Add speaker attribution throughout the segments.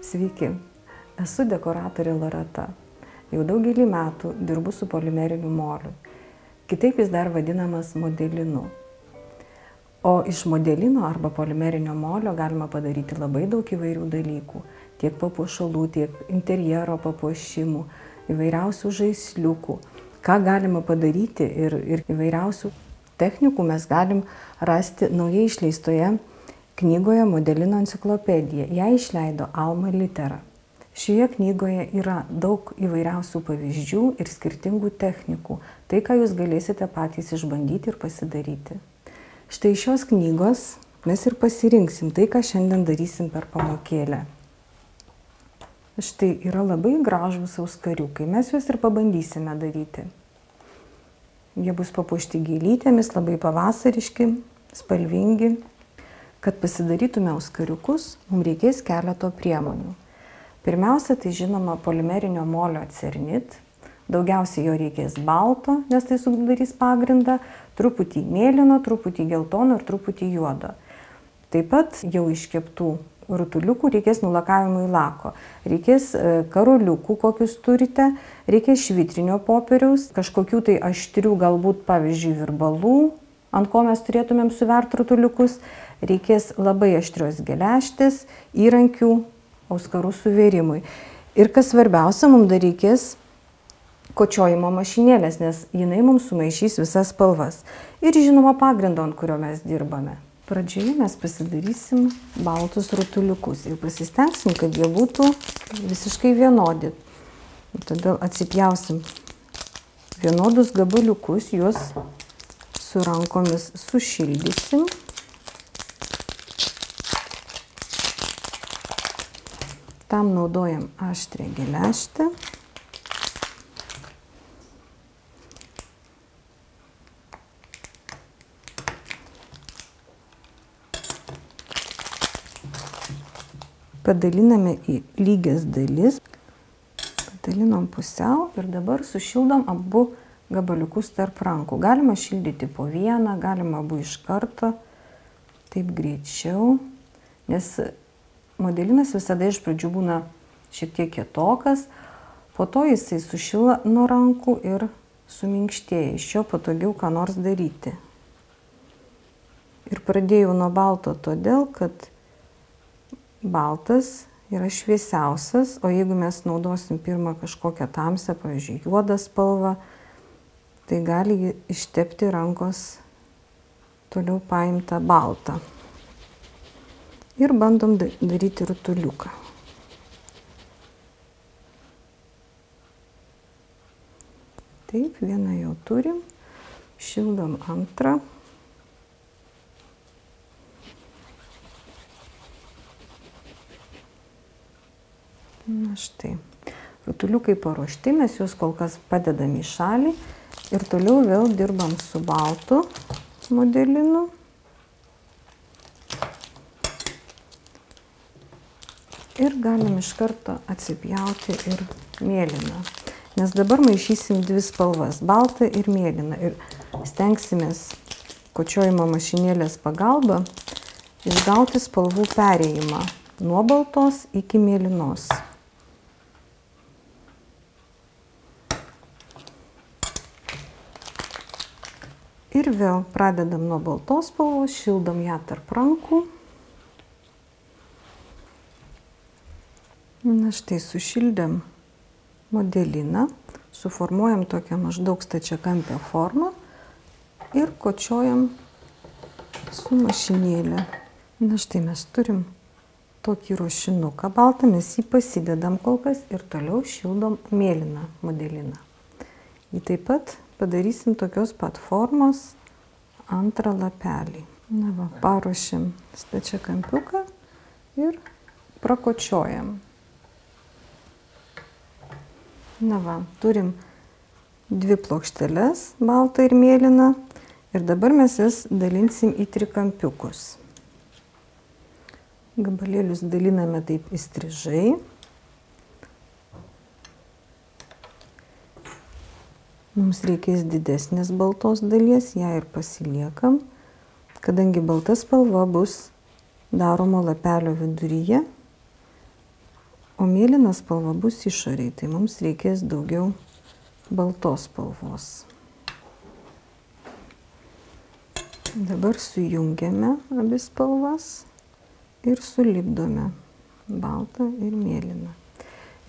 Speaker 1: Sveiki, esu dekoratorė Loreta. Jau daugelį metų dirbu su polimeriniu moliu. Kitaip jis dar vadinamas modelinu. O iš modelino arba polimerinio molio galima padaryti labai daug įvairių dalykų. Tiek papuošalų, tiek interjero papuošimų, įvairiausių žaisliukų. Ką galima padaryti ir įvairiausių technikų mes galim rasti naujai išleistoje knygoje Modelino enciklopedija. Ją išleido Alma Litera. Šioje knygoje yra daug įvairiausių pavyzdžių ir skirtingų technikų. Tai, ką jūs galėsite patys išbandyti ir pasidaryti. Štai šios knygos mes ir pasirinksim tai, ką šiandien darysim per pamokėlę. Štai yra labai gražūs auskariukai. Mes juos ir pabandysime daryti. Jie bus papuošti gėlytėmis, labai pavasariški, spalvingi. Kad pasidarytume auskariukus, mums reikės keleto priemonių. Pirmiausia, tai žinoma polimerinio molio Cernit. Daugiausiai jo reikės balto, nes tai sudarys pagrindą, truputį mėlyno, truputį geltono ir truputį juodo. Taip pat jau iškeptų rutuliukų reikės nulakavimui lako. Reikės karoliukų, kokius turite, reikės švitrinio popieriaus, kažkokių tai aštrių, galbūt pavyzdžiui virbalų, ant ko mes turėtumėm suverti rutuliukus. Reikės labai aštrios geležtės, įrankių auskarų suvėrimui. Ir kas svarbiausia, mums dar reikės kočiojimo mašinėlės, nes jinai mums sumaišys visas spalvas. Ir žinoma pagrindo, ant kurio mes dirbame. Pradžioje mes pasidarysim baltus rutuliukus ir pasistengsim, kad jie būtų visiškai vienodi. Todėl atsipjausim vienodus gabaliukus, juos su rankomis sušildysim. Tam naudojam aštrią geležtę. Padaliname į lygias dalis. Padalinom pusiau ir dabar sušildom abu gabaliukus tarp rankų. Galima šildyti po vieną, galima abu iš karto, taip greičiau, nes modelinas visada iš pradžių būna šiek tiek kietokas, po to jisai sušyla nuo rankų ir suminkštėja, iš jo patogiau ką nors daryti. Ir pradėjau nuo balto todėl, kad baltas yra šviesiausias, o jeigu mes naudosim pirmą kažkokią tamsią, pavyzdžiui, juodą spalvą, tai gali ištepti rankos toliau paimtą baltą. Ir bandom daryti rutuliuką. Taip, vieną jau turim. Šildom antrą. Na štai. Rutuliukai paruošti, mes juos kol kas padedam į šalį. Ir toliau vėl dirbam su baltu modelinu. Ir galim iš karto atsipjauti ir mėlyną. Nes dabar maišysim dvi spalvas, baltą ir mėlyną. Ir stengsimės kočiojimo mašinėlės pagalba išgauti spalvų perėjimą nuo baltos iki mėlynos. Ir vėl pradedam nuo baltos spalvos, šildom ją tarp rankų. Na štai sušildėm modeliną, suformuojam tokią maždaug stačiakampę formą ir kočiojam su mašinėlė. Na štai mes turim tokį ruošinuką baltą, mes jį pasidedam kol kas ir toliau šildom mėlyną modeliną. Jį taip pat padarysim tokios pat formos antrą lapelį. Na va, paruošim stačiakampiuką ir prakočiojam. Na va, turim dvi plokšteles, baltą ir mėlyną, ir dabar mes jas dalinsim į trikampiukus. Gabalėlius daliname taip įstrižai. Mums reikės didesnės baltos dalies, ją ir pasiliekam, kadangi balta spalva bus daroma lapelio viduryje, O mėlyna spalva bus išoriai, tai mums reikės daugiau baltos spalvos. Dabar sujungiame abi spalvas ir sulipdome baltą ir mėlyną.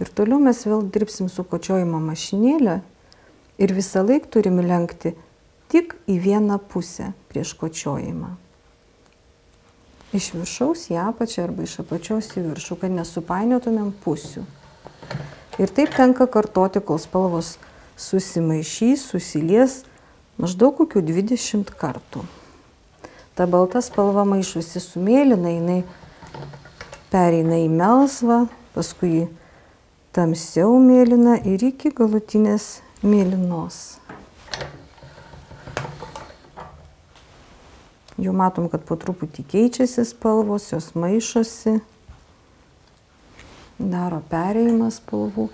Speaker 1: Ir toliau mes vėl dirbsim su kočiojimo mašinėle ir visą laiką turim lenkti tik į vieną pusę prieš kočiojimą. Iš viršaus į apačią arba iš apačios į viršų, kad nesupainiotumėm pusių. Ir taip tenka kartoti, kol spalvos susimaišys, susilies maždaug kokių 20 kartų. Ta balta spalva maišusi su mėlyna, jinai pereina į melsvą, paskui tamsiau mėlyna ir iki galutinės mėlynos. Jau matom, kad po truputį keičiasi spalvos, jos maišosi, daro perėjimą spalvų.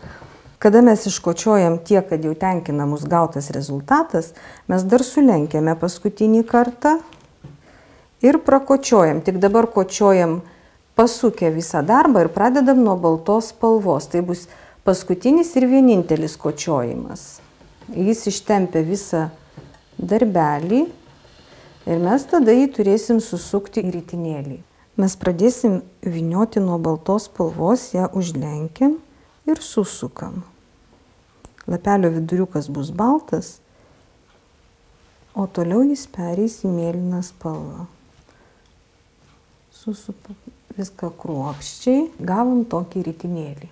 Speaker 1: Kada mes iškočiojam tiek, kad jau tenkina mus gautas rezultatas, mes dar sulenkiame paskutinį kartą ir prakočiojam. Tik dabar kočiojam pasukę visą darbą ir pradedam nuo baltos spalvos. Tai bus paskutinis ir vienintelis kočiojimas. Jis ištempia visą darbelį ir mes tada jį turėsim susukti į ritinėlį. Mes pradėsim vynioti nuo baltos spalvos, ją užlenkiam ir susukam. Lapelio viduriukas bus baltas, o toliau jis pereis į mėlyną spalvą. Susupam viską kruopščiai, gavom tokį ritinėlį.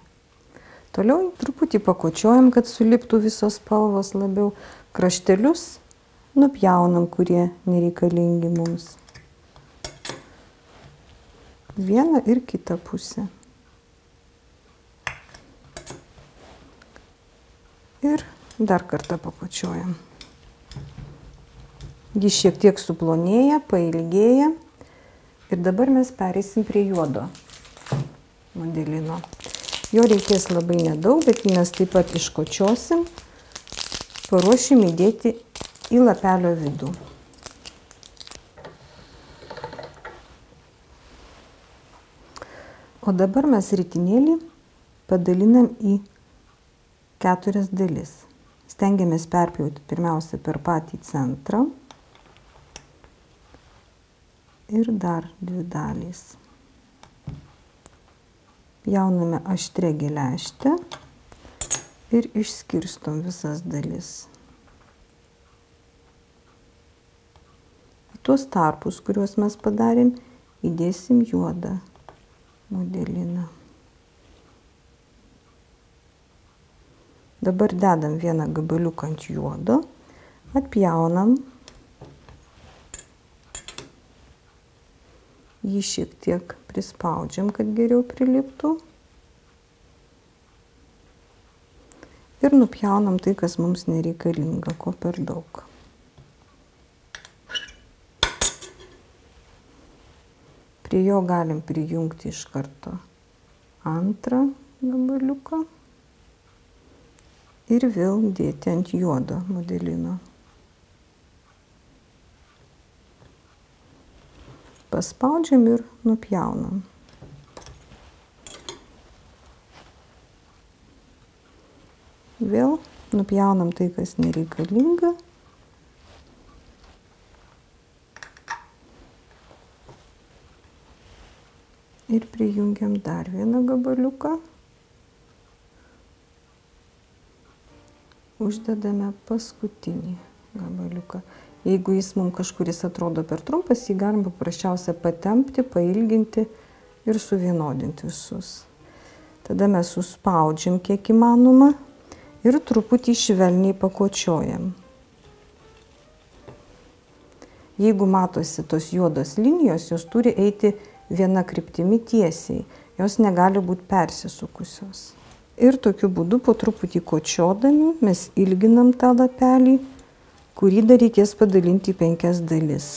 Speaker 1: Toliau truputį pakočiojam, kad suliptų visos spalvos labiau. Kraštelius nupjaunam, kurie nereikalingi mums. Vieną ir kitą pusę. Ir dar kartą pakočiojam. Jis šiek tiek suplonėja, pailgėja. Ir dabar mes pereisim prie juodo modelino. Jo reikės labai nedaug, bet jį mes taip pat iškočiosim, paruošim įdėti į lapelio vidų. O dabar mes ritinėlį padalinam į 4 dalis. Stengiamės perpjauti pirmiausia per patį centrą. Ir dar 2 dalys. Pjauname aštrią geležtę ir išskirstom visas dalis. Į tuos tarpus, kuriuos mes padarėm, įdėsim juodą modeliną. Dabar dedam vieną gabaliuką ant juodo, atpjaunam. Jį šiek tiek prispaudžiam, kad geriau priliptų. Ir nupjaunam tai, kas mums nereikalinga, ko per daug. Prie jo galim prijungti iš karto antrą gabaliuką ir vėl dėti ant juodo modelino. Paspaudžiam ir nupjaunam. Vėl nupjaunam tai, kas nereikalinga. Ir prijungiam dar vieną gabaliuką. Uždedame paskutinį gabaliuką. Jeigu jis mums kažkuris atrodo per trumpas, jį galim paprasčiausiai patempti, pailginti ir suvienodinti visus. Tada mes suspaudžiam kiek įmanoma ir truputį švelniai pakočiojam. Jeigu matosi tos juodos linijos, jos turi eiti viena kryptimi tiesiai. Jos negali būti persisukusios. Ir tokiu būdu po truputį kočiodami mes ilginam tą lapelį, kurį dar reikės padalinti į 5 dalis.